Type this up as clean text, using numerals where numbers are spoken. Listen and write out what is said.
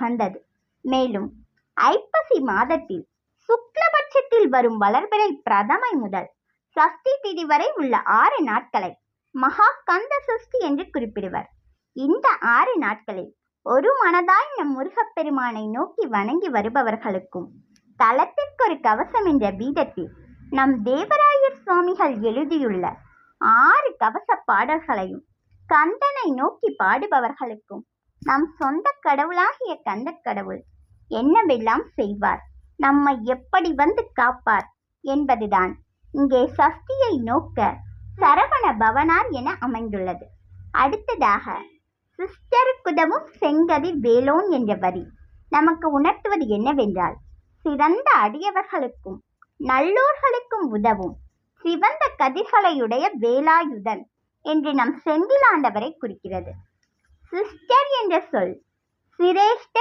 உகந்தது. மேலும் ஐப்பசி மாதத்தில் சுக்லபட்சத்தில் வரும் வளர்பிறை பிரதமை முதல் சஷ்டி திதி வரை உள்ள 6 நாட்களை மகா கந்த சஷ்டி என்று குறிப்பிடுவர். இந்த 6 நாட்களில் ஒரு மனதாய் நம் முருகப்பெருமானை நோக்கி வணங்கி வருபவர்களுக்கும் தலத்திற்கொரு கவசம் என்ற வீதத்தில் நம் தேவராயர் சுவாமிகள் எழுதியுள்ள 6 கவச பாடல்களையும் கந்தனை நோக்கி பாடுபவர்களுக்கும் நம் சொந்த கடவுளாகிய கந்த கடவுள் என்னவெல்லாம் செய்வார், நம்மை எப்படி வந்து காப்பார் என்பதுதான் இங்கே சஷ்டியை நோக்க சரவண பவனார் என அமைந்துள்ளது. அடுத்ததாக சிஸ்டருக்குதவும் செங்கதி வேலோன் என்ற வரி நமக்கு உணர்த்துவது என்னவென்றால், சிறந்த அடியவர்களுக்கும் நல்லோர்களுக்கும் உதவும் சிவந்த கதிர்களையுடைய வேலாயுதன் என்று நம் செந்திலாண்டவரை குறிக்கிறது. சிஸ்டர் என்ற சொல் சிரேஷ்டர்